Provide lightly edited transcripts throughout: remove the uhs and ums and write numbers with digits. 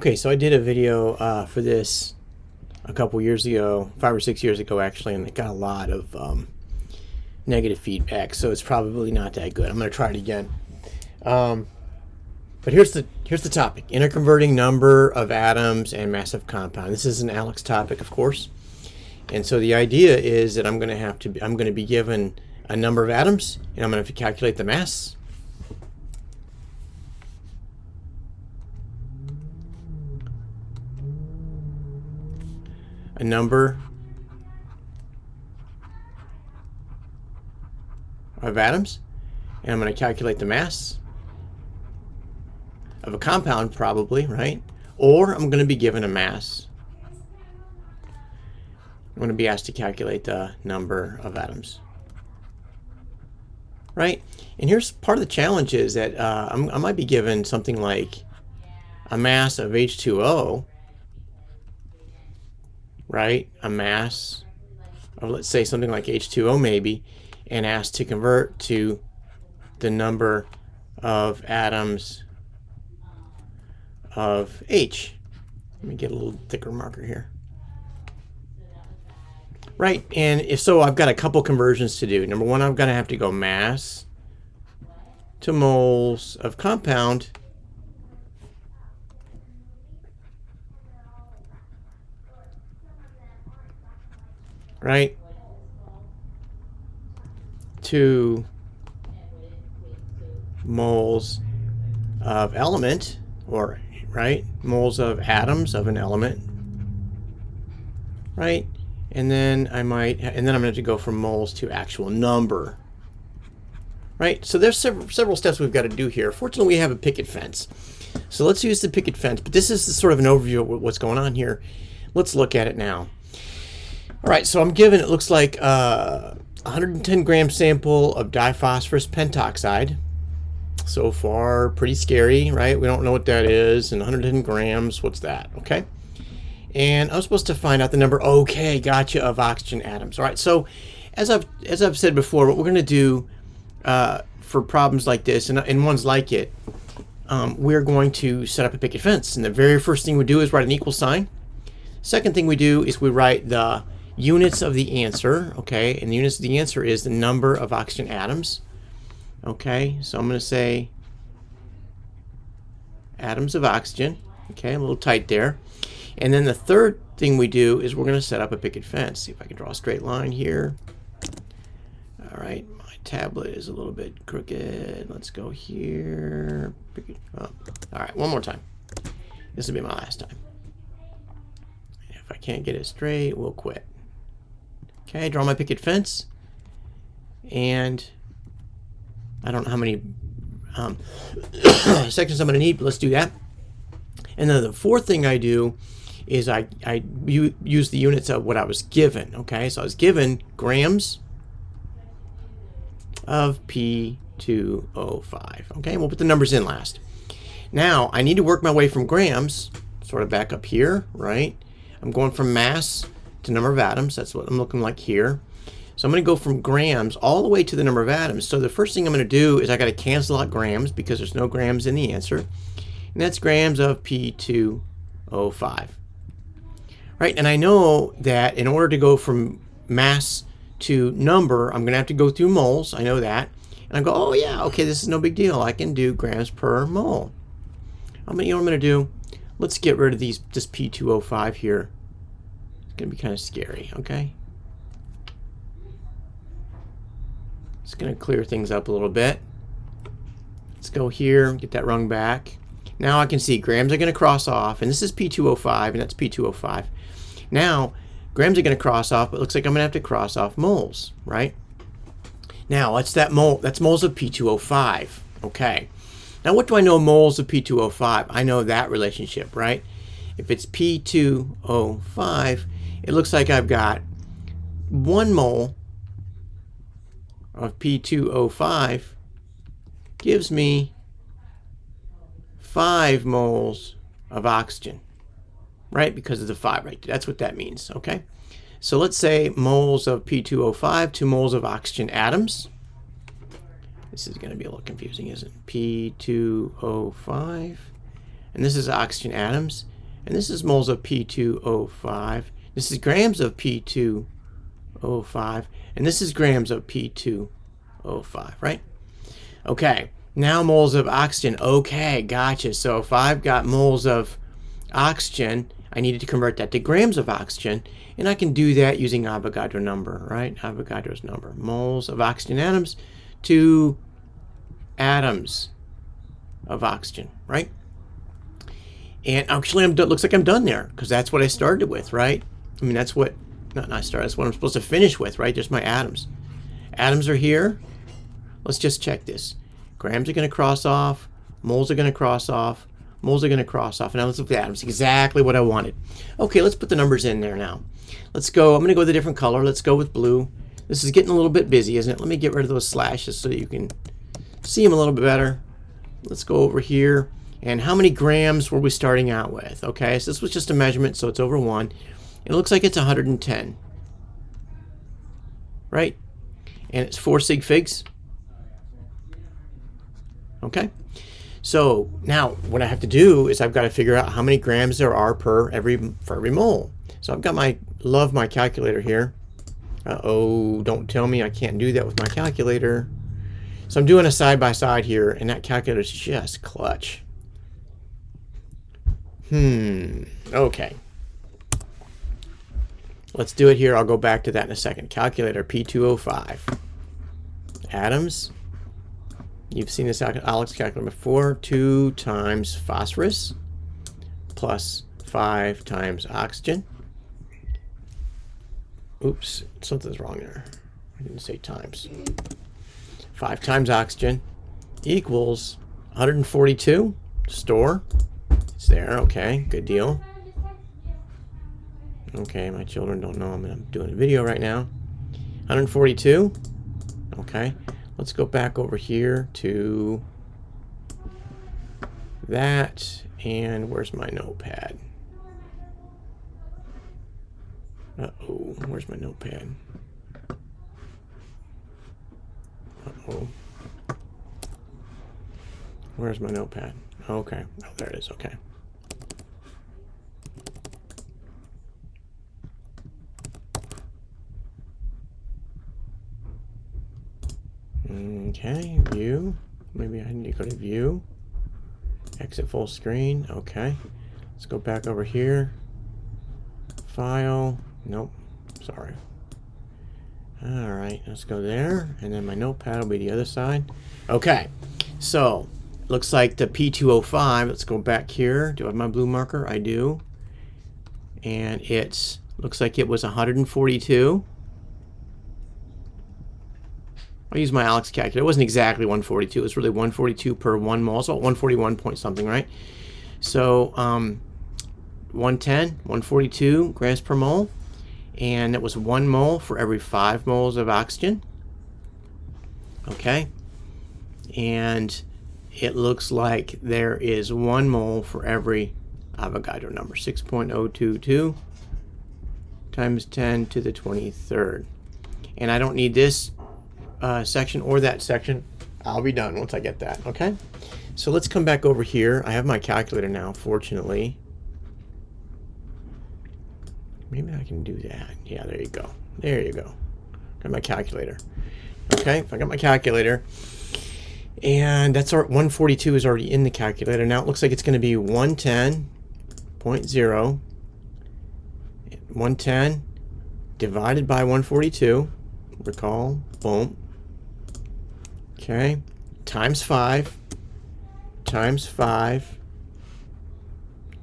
Okay, so I did a video for this a couple years ago, 5 or 6 years ago actually, and it got a lot of negative feedback, so it's probably not that good. I'm going to try it again. But here's the topic: interconverting number of atoms and massive compound. This is an ALEKS topic, of course, and so the idea is that I'm going to be given a number of atoms, and I'm going to have to calculate the mass. A number of atoms, and I'm going to calculate the mass of a compound, probably, right? Or I'm going to be given a mass. I'm going to be asked to calculate the number of atoms, right? And here's part of the challenge is that I might be given something like a mass of H2O, right? A mass of, let's say, something like H2O maybe, and asked to convert to the number of atoms of H. Let me get a little thicker marker here. Right, and if so, I've got a couple conversions to do. Number one, I'm going to have to go mass to moles of compound right, to moles of element, or right, moles of atoms of an element, right, and then I'm going to have to go from moles to actual number, right? So there's several steps we've got to do here. Fortunately, we have a picket fence, so let's use the picket fence. But this is sort of an overview of what's going on here. Let's look at it now. All right, so I'm given, it looks like 110 gram sample of diphosphorus pentoxide. So far, pretty scary, right? We don't know what that is. And 110 grams, what's that? Okay. And I'm supposed to find out the number, okay, gotcha, of oxygen atoms. All right, so as I've said before, what we're going to do for problems like this and ones like it, we're going to set up a picket fence. And the very first thing we do is write an equal sign. Second thing we do is we write the units of the answer, okay? And the units of the answer is the number of oxygen atoms, okay? So I'm going to say atoms of oxygen, okay? A little tight there. And then the third thing we do is we're going to set up a picket fence. See if I can draw a straight line here. All right, my tablet is a little bit crooked. Let's go here. Oh. All right, one more time. This will be my last time. If I can't get it straight, we'll quit. Okay, draw my picket fence, and I don't know how many sections I'm going to need, but let's do that. And then the fourth thing I do is I use the units of what I was given. Okay, so I was given grams of P2O5. Okay, we'll put the numbers in last. Now I need to work my way from grams, sort of back up here, right? I'm going from mass to number of atoms. That's what I'm looking like here. So I'm going to go from grams all the way to the number of atoms. So the first thing I'm going to do is I got to cancel out grams because there's no grams in the answer. And that's grams of P2O5. Right, and I know that in order to go from mass to number, I'm going to have to go through moles. I know that. And I go, oh yeah, okay, this is no big deal. I can do grams per mole. You know what I'm going to do? Let's get rid of this P2O5 here. It's going to be kind of scary, okay? It's going to clear things up a little bit. Let's go here, get that rung back. Now I can see grams are going to cross off, and this is P2O5, and that's P2O5. Now, grams are going to cross off, but it looks like I'm going to have to cross off moles, right? Now, that's moles of P2O5, okay? Now, what do I know moles of P2O5? I know that relationship, right? If it's P2O5, it looks like I've got 1 mole of P2O5 gives me 5 moles of oxygen, right? Because of the 5 right there. That's what that means, okay? So let's say moles of P2O5 to moles of oxygen atoms. This is going to be a little confusing, isn't it? P2O5. And this is oxygen atoms. and this is moles of P2O5. This is grams of P2O5, and this is grams of P2O5, right? Okay, now moles of oxygen. Okay, gotcha. So if I've got moles of oxygen, I needed to convert that to grams of oxygen, and I can do that using Avogadro number, right? Avogadro's number. Moles of oxygen atoms to atoms of oxygen, right? And actually, looks like I'm done there, because that's what I started with, right? I mean, that's what, not I started, that's what I'm supposed to finish with, right? There's my atoms. Atoms are here. Let's just check this. Grams are going to cross off. Moles are going to cross off. Moles are going to cross off. Now let's look at atoms. Exactly what I wanted. Okay, let's put the numbers in there now. Let's go. I'm going to go with a different color. Let's go with blue. This is getting a little bit busy, isn't it? Let me get rid of those slashes so that you can see them a little bit better. Let's go over here. And how many grams were we starting out with? Okay, so this was just a measurement, so it's over 1. It looks like it's 110. Right? And it's 4 sig figs. Okay. So now what I have to do is I've got to figure out how many grams there are for every mole. So I've got love my calculator here. Uh-oh, don't tell me I can't do that with my calculator. So I'm doing a side-by-side here, and that calculator is just clutch. Okay. Let's do it here. I'll go back to that in a second. Calculator P2O5. Atoms. You've seen this ALEKS calculator before. 2 times phosphorus plus 5 times oxygen. Oops, something's wrong there. I didn't say times. 5 times oxygen equals 142. Store. It's there. Okay, good deal. Okay, my children don't know I'm doing a video right now. 142. Okay, let's go back over here to that. And where's my notepad? Uh-oh, where's my notepad? Uh-oh. Where's my notepad? Okay, oh, there it is, okay. Okay, view. Maybe I need to go to view. Exit full screen. Okay. Let's go back over here. File. Nope. Sorry. Alright, let's go there. And then my notepad will be the other side. Okay. So, looks like the P2O5. Let's go back here. Do I have my blue marker? I do. And it's looks like it was 142. I'll use my ALEKS calculator. It wasn't exactly 142. It was really 142 per 1 mole. So 141 point something, right? So 110, 142 grams per mole. And it was 1 mole for every 5 moles of oxygen. Okay. And it looks like there is 1 mole for every Avogadro number. 6.022 times 10 to the 23rd. And I don't need this section or that section. I'll be done once I get that. Okay, so let's come back over here. I have my calculator now, fortunately. Maybe I can do that. Yeah, there you go. There you go. Got my calculator. Okay, if I got my calculator, and that's our 142 is already in the calculator. Now it looks like it's going to be 110.0 110 divided by 142. Recall, boom. Okay, times 5 times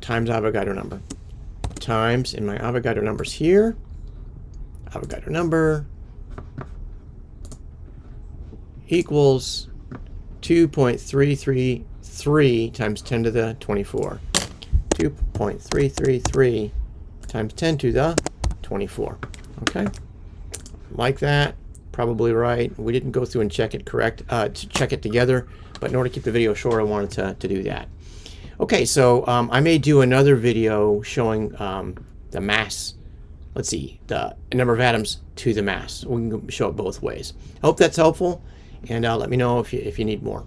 Avogadro number times, and my Avogadro number's here. Avogadro number equals 2.333 times 10 to the 24. 2.333 times 10 to the 24. Okay, like that. Probably right. We didn't go through and check it to check it together, but in order to keep the video short, I wanted to do that. Okay, so I may do another video showing the mass. Let's see, the number of atoms to the mass. We can show it both ways. Hope that's helpful, and let me know if you need more.